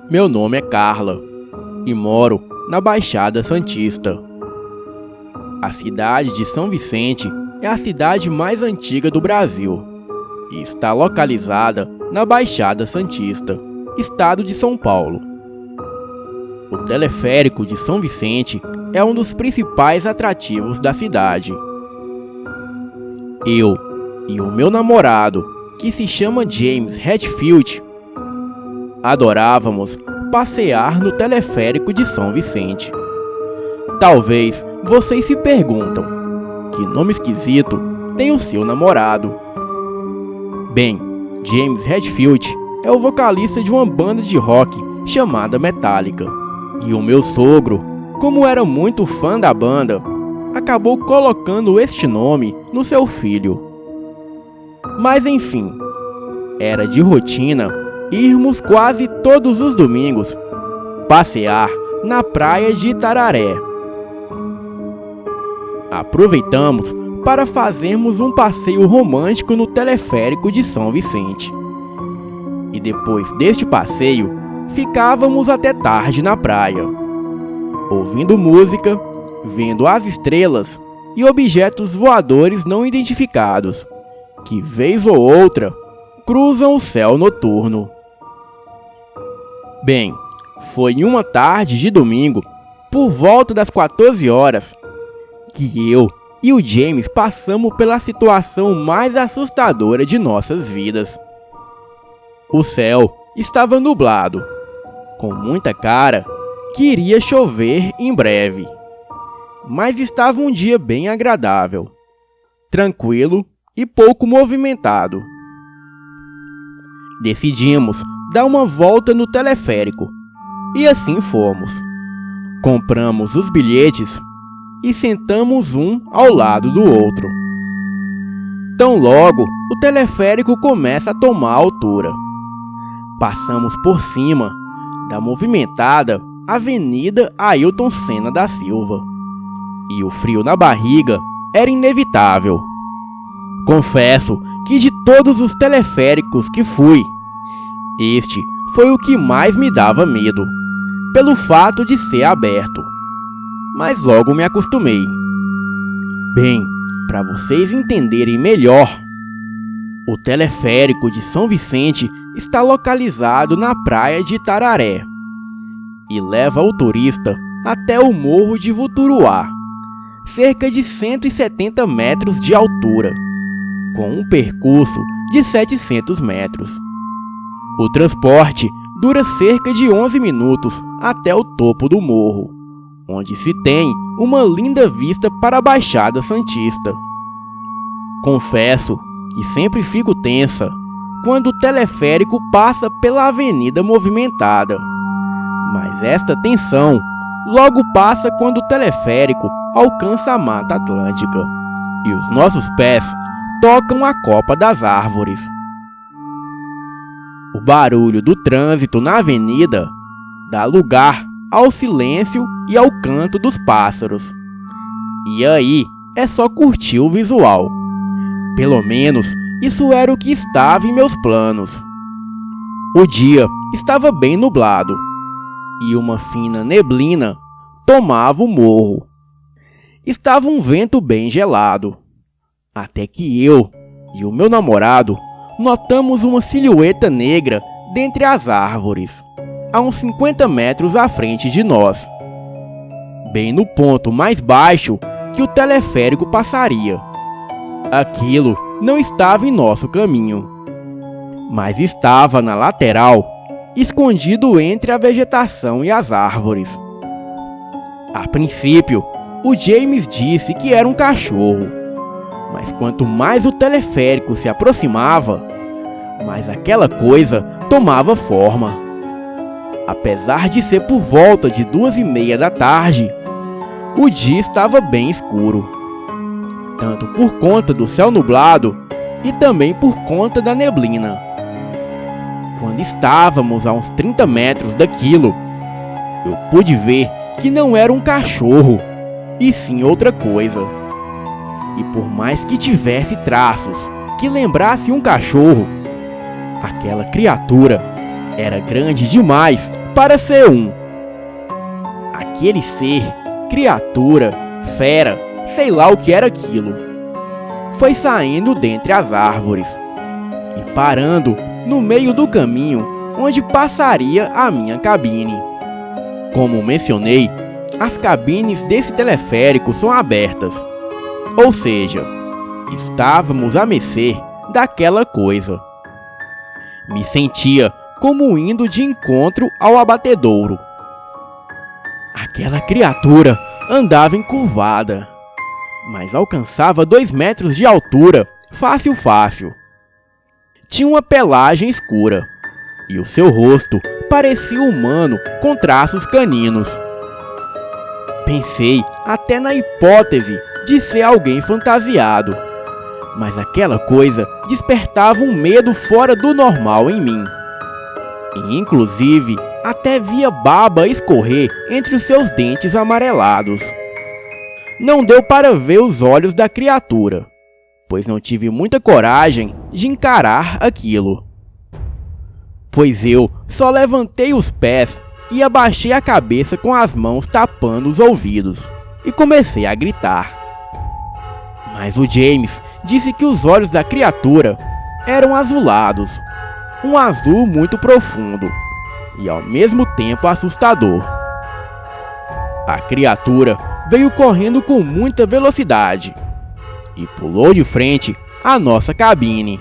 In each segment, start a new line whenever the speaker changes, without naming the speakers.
Meu nome é Carla e moro na Baixada Santista. A cidade de São Vicente é a cidade mais antiga do Brasil e está localizada na Baixada Santista, estado de São Paulo. O teleférico de São Vicente é um dos principais atrativos da cidade. Eu e o meu namorado, que se chama James Hetfield, adorávamos passear no teleférico de São Vicente. Talvez vocês se perguntam, que nome esquisito tem o seu namorado? Bem, James Hetfield é o vocalista de uma banda de rock chamada Metallica. E o meu sogro, como era muito fã da banda, acabou colocando este nome no seu filho. Mas enfim, era de rotina irmos quase todos os domingos passear na praia de Itararé. Aproveitamos para fazermos um passeio romântico no teleférico de São Vicente. E depois deste passeio, ficávamos até tarde na praia, ouvindo música, vendo as estrelas e objetos voadores não identificados, que vez ou outra cruzam o céu noturno. Bem, foi em uma tarde de domingo, por volta das 14 horas, que eu e o James passamos pela situação mais assustadora de nossas vidas. O céu estava nublado, com muita cara que iria chover em breve. Mas estava um dia bem agradável, tranquilo e pouco movimentado. Decidimos dar uma volta no teleférico e assim fomos. Compramos os bilhetes e sentamos um ao lado do outro. Tão logo o teleférico começa a tomar altura. Passamos por cima da movimentada Avenida Ailton Senna da Silva, e o frio na barriga era inevitável. Confesso que de todos os teleféricos que fui, este foi o que mais me dava medo, pelo fato de ser aberto. Mas logo me acostumei. Bem, para vocês entenderem melhor, o teleférico de São Vicente está localizado na praia de Itararé e leva o turista até o Morro de Voturuá, cerca de 170 metros de altura, com um percurso de 700 metros. O transporte dura cerca de 11 minutos até o topo do morro, onde se tem uma linda vista para a Baixada Santista. Confesso que sempre fico tensa quando o teleférico passa pela avenida movimentada, mas esta tensão logo passa quando o teleférico alcança a Mata Atlântica e os nossos pés tocam a copa das árvores. O barulho do trânsito na avenida dá lugar ao silêncio e ao canto dos pássaros. E aí é só curtir o visual. Pelo menos isso era o que estava em meus planos. O dia estava bem nublado e uma fina neblina tomava o morro. Estava um vento bem gelado, até que eu e o meu namorado notamos uma silhueta negra dentre as árvores, a uns 50 metros à frente de nós, bem no ponto mais baixo que o teleférico passaria. Aquilo não estava em nosso caminho, mas estava na lateral, escondido entre a vegetação e as árvores. A princípio, o James disse que era um cachorro, mas quanto mais o teleférico se aproximava, mais aquela coisa tomava forma. Apesar de ser por volta de 2:30 da tarde, o dia estava bem escuro, tanto por conta do céu nublado e também por conta da neblina. Quando estávamos a uns 30 metros daquilo, eu pude ver que não era um cachorro, e sim outra coisa. E por mais que tivesse traços que lembrasse um cachorro, aquela criatura era grande demais para ser um. Aquele ser, criatura, fera, sei lá o que era aquilo, foi saindo dentre as árvores e parando no meio do caminho onde passaria a minha cabine. Como mencionei, as cabines desse teleférico são abertas, ou seja, estávamos à mercê daquela coisa. Me sentia como indo de encontro ao abatedouro. Aquela criatura andava encurvada, mas alcançava 2 metros de altura, fácil. Tinha uma pelagem escura, e o seu rosto parecia humano com traços caninos. Pensei até na hipótese de ser alguém fantasiado, mas aquela coisa despertava um medo fora do normal em mim. E, inclusive, até via baba escorrer entre os seus dentes amarelados. Não deu para ver os olhos da criatura, pois não tive muita coragem de encarar aquilo. Pois eu só levantei os pés e abaixei a cabeça com as mãos tapando os ouvidos, e comecei a gritar. Mas o James disse que os olhos da criatura eram azulados, um azul muito profundo e ao mesmo tempo assustador. A criatura veio correndo com muita velocidade e pulou de frente à nossa cabine.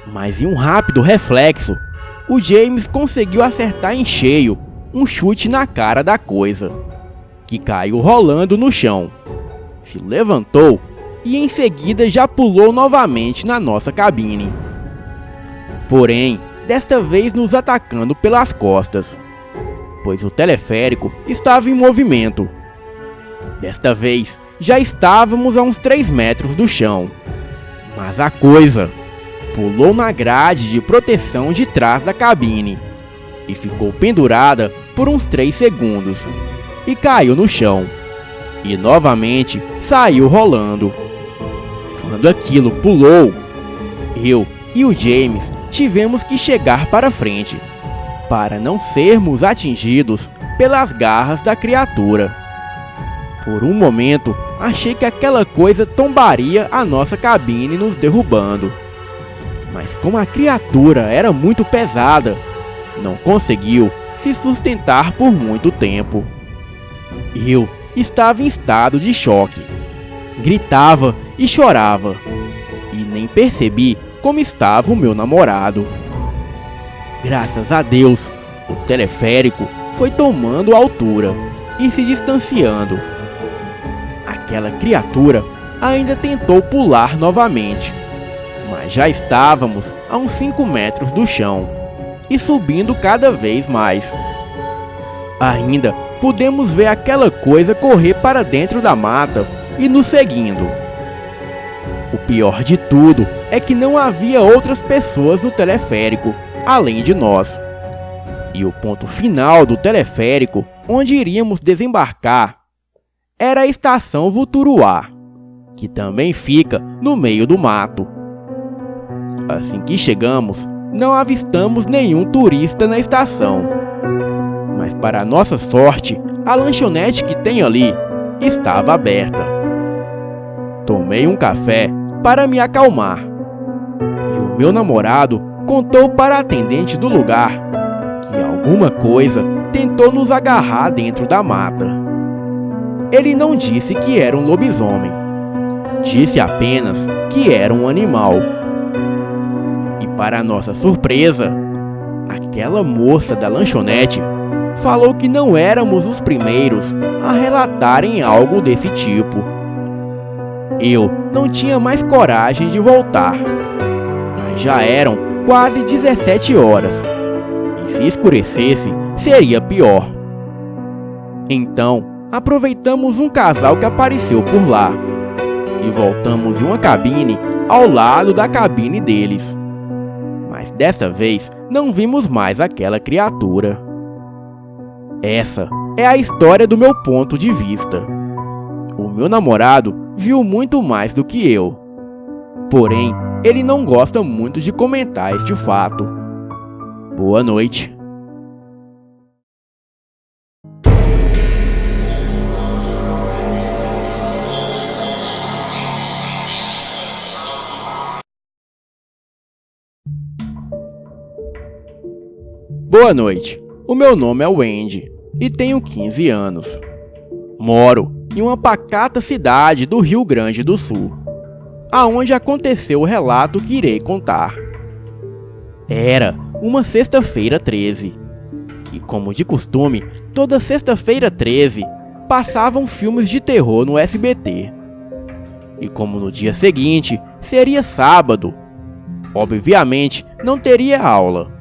Mas em um rápido reflexo, o James conseguiu acertar em cheio um chute na cara da coisa, que caiu rolando no chão, se levantou e em seguida já pulou novamente na nossa cabine. Porém, desta vez nos atacando pelas costas, pois o teleférico estava em movimento. Desta vez, já estávamos a uns 3 metros do chão, mas a coisa pulou na grade de proteção de trás da cabine e ficou pendurada por uns 3 segundos e caiu no chão e novamente saiu rolando. Quando aquilo pulou, eu e o James tivemos que chegar para frente para não sermos atingidos pelas garras da criatura. Por um momento, achei que aquela coisa tombaria a nossa cabine nos derrubando. Mas como a criatura era muito pesada, não conseguiu se sustentar por muito tempo. Eu estava em estado de choque. Gritava e chorava. E nem percebi como estava o meu namorado. Graças a Deus, o teleférico foi tomando altura e se distanciando. Aquela criatura ainda tentou pular novamente, mas já estávamos a uns 5 metros do chão e subindo cada vez mais. Ainda pudemos ver aquela coisa correr para dentro da mata e nos seguindo. O pior de tudo é que não havia outras pessoas no teleférico além de nós. E o ponto final do teleférico, onde iríamos desembarcar, era a estação Vuturuá, que também fica no meio do mato. Assim que chegamos, não avistamos nenhum turista na estação. Mas para nossa sorte, a lanchonete que tem ali estava aberta. Tomei um café para me acalmar. E o meu namorado contou para a atendente do lugar que alguma coisa tentou nos agarrar dentro da mata. Ele não disse que era um lobisomem. Disse apenas que era um animal. E para nossa surpresa, aquela moça da lanchonete falou que não éramos os primeiros a relatarem algo desse tipo. Eu não tinha mais coragem de voltar, mas já eram quase 17 horas, e se escurecesse, seria pior. Então, aproveitamos um casal que apareceu por lá, e voltamos em uma cabine ao lado da cabine deles. Mas dessa vez, não vimos mais aquela criatura. Essa é a história do meu ponto de vista. O meu namorado viu muito mais do que eu. Porém, ele não gosta muito de comentar este fato. Boa noite. Boa noite, o meu nome é Wendy e tenho 15 anos. Moro em uma pacata cidade do Rio Grande do Sul, aonde aconteceu o relato que irei contar. Era uma sexta-feira 13, e como de costume, toda sexta-feira 13 passavam filmes de terror no SBT. E como no dia seguinte seria sábado, obviamente não teria aula,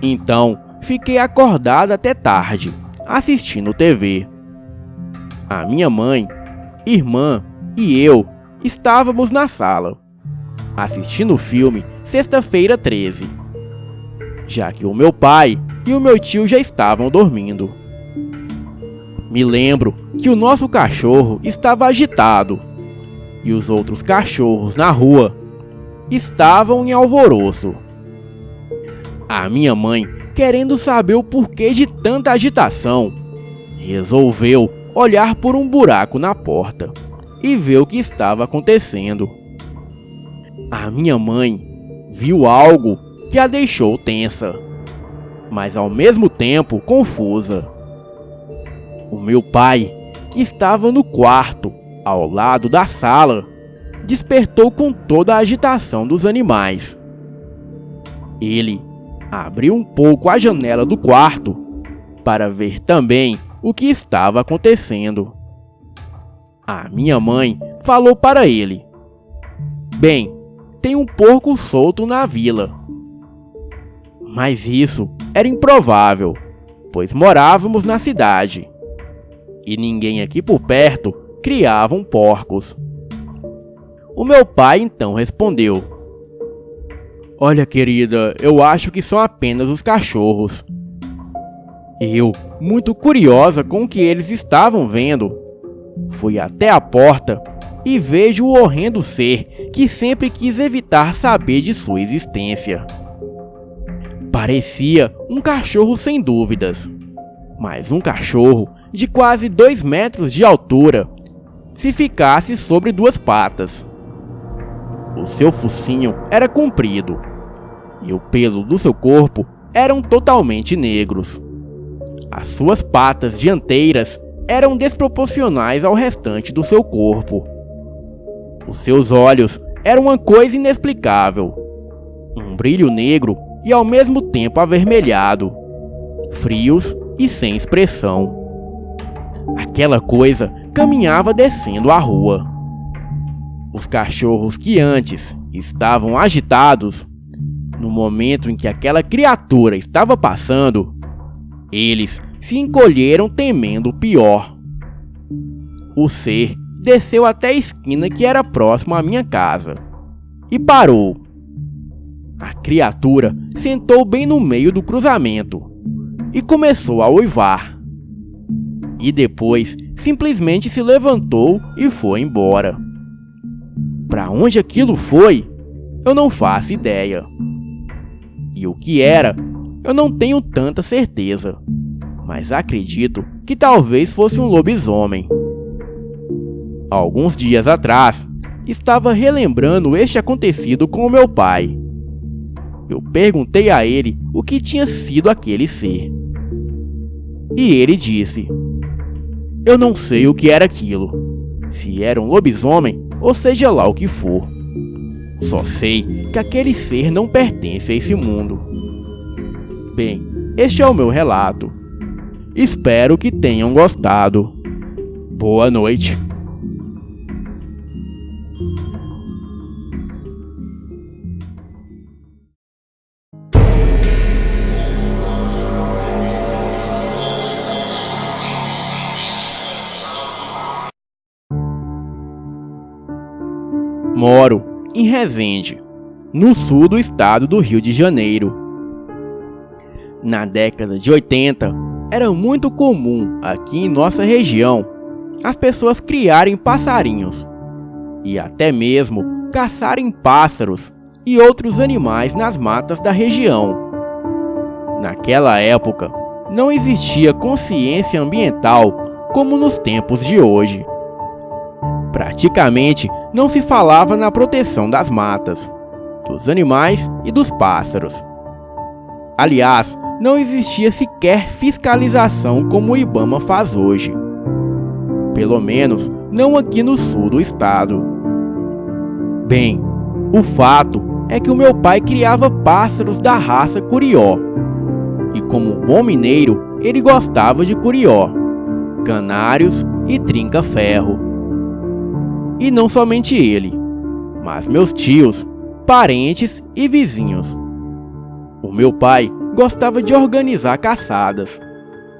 então fiquei acordado até tarde, assistindo TV. A minha mãe, irmã e eu estávamos na sala, assistindo o filme Sexta-feira 13, já que o meu pai e o meu tio já estavam dormindo. Me lembro que o nosso cachorro estava agitado e os outros cachorros na rua estavam em alvoroço. A minha mãe, querendo saber o porquê de tanta agitação, resolveu olhar por um buraco na porta e ver o que estava acontecendo. A minha mãe viu algo que a deixou tensa, mas ao mesmo tempo confusa. O meu pai, que estava no quarto, ao lado da sala, despertou com toda a agitação dos animais. Ele abriu um pouco a janela do quarto para ver também o que estava acontecendo. A minha mãe falou para ele: "Bem, tem um porco solto na vila." Mas isso era improvável, pois morávamos na cidade e ninguém aqui por perto criavam porcos. O meu pai então respondeu: "Olha, querida, eu acho que são apenas os cachorros." Eu, muito curiosa com o que eles estavam vendo, fui até a porta e vejo o horrendo ser que sempre quis evitar saber de sua existência. Parecia um cachorro sem dúvidas, mas um cachorro de quase 2 metros de altura, se ficasse sobre 2 patas. O seu focinho era comprido e o pelo do seu corpo eram totalmente negros. As suas patas dianteiras eram desproporcionais ao restante do seu corpo. Os seus olhos eram uma coisa inexplicável, um brilho negro e ao mesmo tempo avermelhado, frios e sem expressão. Aquela coisa caminhava descendo a rua. Os cachorros que antes estavam agitados, no momento em que aquela criatura estava passando, eles se encolheram temendo o pior. O ser desceu até a esquina que era próximo à minha casa e parou. A criatura sentou bem no meio do cruzamento e começou a uivar. E depois simplesmente se levantou e foi embora. Para onde aquilo foi, eu não faço ideia. E o que era, eu não tenho tanta certeza, mas acredito que talvez fosse um lobisomem. Alguns dias atrás, estava relembrando este acontecido com o meu pai. Eu perguntei a ele o que tinha sido aquele ser. E ele disse: "Eu não sei o que era aquilo, se era um lobisomem ou seja lá o que for. Só sei que aquele ser não pertence a esse mundo." Bem, este é o meu relato. Espero que tenham gostado. Boa noite. Moro em Resende, no sul do estado do Rio de Janeiro. Na década de 80, era muito comum aqui em nossa região as pessoas criarem passarinhos e até mesmo caçarem pássaros e outros animais nas matas da região. Naquela época, não existia consciência ambiental como nos tempos de hoje. Praticamente não se falava na proteção das matas, dos animais e dos pássaros. Aliás, não existia sequer fiscalização como o IBAMA faz hoje. Pelo menos não aqui no sul do estado. Bem, o fato é que o meu pai criava pássaros da raça curió. E como um bom mineiro, ele gostava de curió, canários e trinca-ferro. E não somente ele, mas meus tios, parentes e vizinhos. O meu pai gostava de organizar caçadas,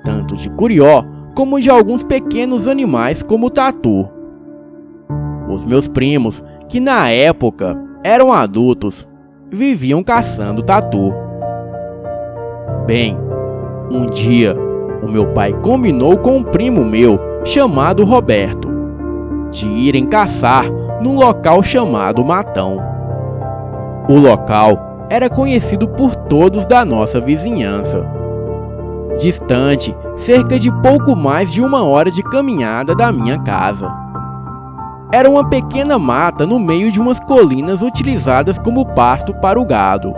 tanto de curió como de alguns pequenos animais como o tatu. Os meus primos, que na época eram adultos, viviam caçando tatu. Bem, um dia o meu pai combinou com um primo meu chamado Roberto de irem caçar num local chamado Matão. O local era conhecido por todos da nossa vizinhança, distante cerca de pouco mais de 1 hora de caminhada da minha casa. Era uma pequena mata no meio de umas colinas utilizadas como pasto para o gado,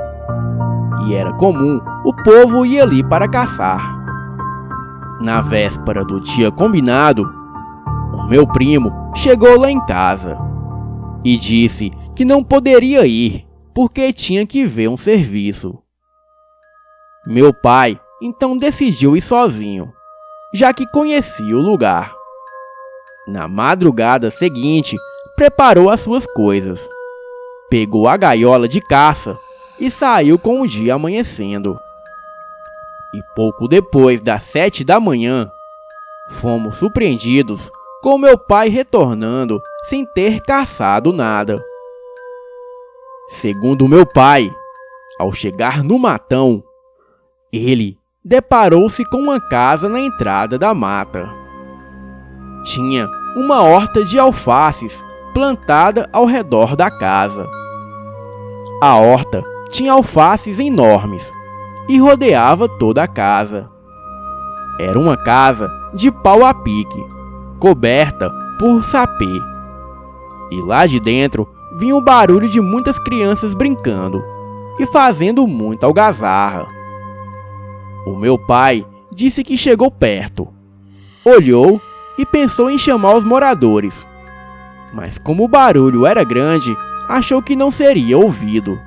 e era comum o povo ir ali para caçar. Na véspera do dia combinado, o meu primo chegou lá em casa e disse que não poderia ir porque tinha que ver um serviço. Meu pai então decidiu ir sozinho, já que conhecia o lugar. Na madrugada seguinte, preparou as suas coisas, pegou a gaiola de caça e saiu com o dia amanhecendo. E pouco depois das 7 da manhã, fomos surpreendidos com meu pai retornando sem ter caçado nada. Segundo meu pai, ao chegar no matão, ele deparou-se com uma casa na entrada da mata. Tinha uma horta de alfaces plantada ao redor da casa. A horta tinha alfaces enormes e rodeava toda a casa. Era uma casa de pau a pique, coberta por sapê. E lá de dentro vinha o barulho de muitas crianças brincando e fazendo muita algazarra. O meu pai disse que chegou perto, olhou e pensou em chamar os moradores, mas como o barulho era grande, achou que não seria ouvido.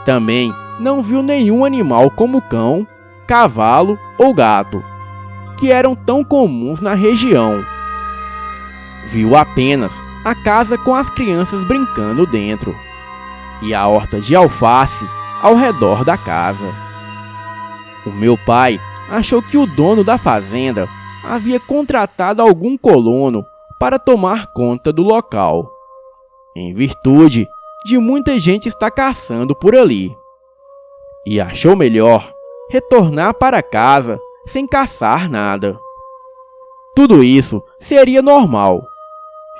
Também não viu nenhum animal como cão, cavalo ou gato, que eram tão comuns na região. Viu apenas a casa com as crianças brincando dentro e a horta de alface ao redor da casa. O meu pai achou que o dono da fazenda havia contratado algum colono para tomar conta do local, em virtude de muita gente estar caçando por ali, e achou melhor retornar para casa sem caçar nada. Tudo isso seria normal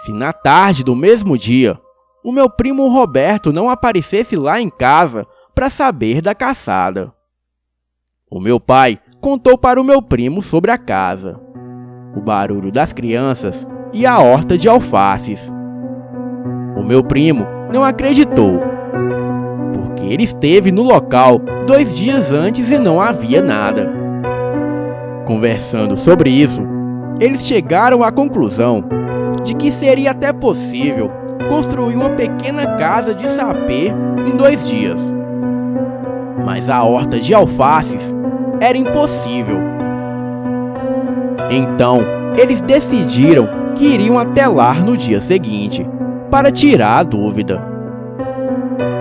se na tarde do mesmo dia o meu primo Roberto não aparecesse lá em casa para saber da caçada. O meu pai contou para o meu primo sobre a casa, o barulho das crianças e a horta de alfaces. O meu primo não acreditou, porque ele esteve no local 2 dias antes e não havia nada. Conversando sobre isso, eles chegaram à conclusão de que seria até possível construir uma pequena casa de sapê em 2 dias. Mas a horta de alfaces era impossível. Então, eles decidiram que iriam até lá no dia seguinte, para tirar a dúvida.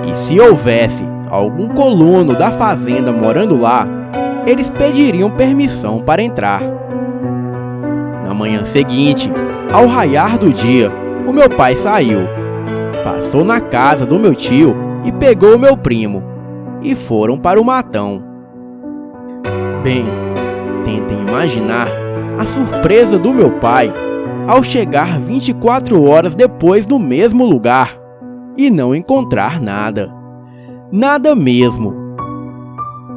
E se houvesse algum colono da fazenda morando lá, eles pediriam permissão para entrar. Na manhã seguinte, ao raiar do dia, o meu pai saiu, passou na casa do meu tio e pegou o meu primo, e foram para o matão. Bem, tentem imaginar a surpresa do meu pai ao chegar 24 horas depois no mesmo lugar e não encontrar nada. Nada mesmo.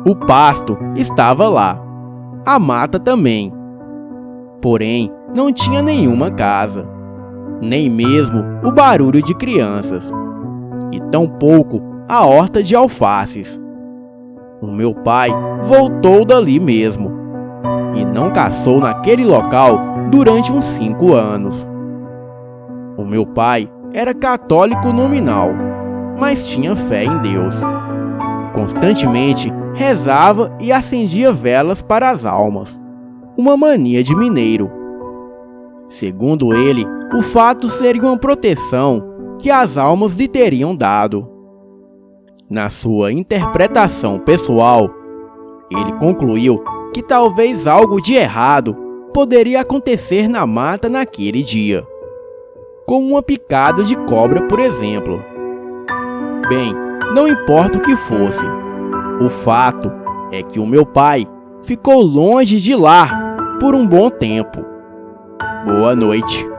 O pasto estava lá, a mata também. Porém, não tinha nenhuma casa, nem mesmo o barulho de crianças, e tampouco a horta de alfaces. o meu pai voltou dali mesmo e não caçou naquele local durante uns 5 anos. O meu pai era católico nominal, mas tinha fé em Deus. Constantemente rezava e acendia velas para as almas, uma mania de mineiro. Segundo ele, o fato seria uma proteção que as almas lhe teriam dado. Na sua interpretação pessoal, ele concluiu que talvez algo de errado poderia acontecer na mata naquele dia, como uma picada de cobra, por exemplo. Bem, não importa o que fosse, o fato é que o meu pai ficou longe de lá por um bom tempo. Boa noite.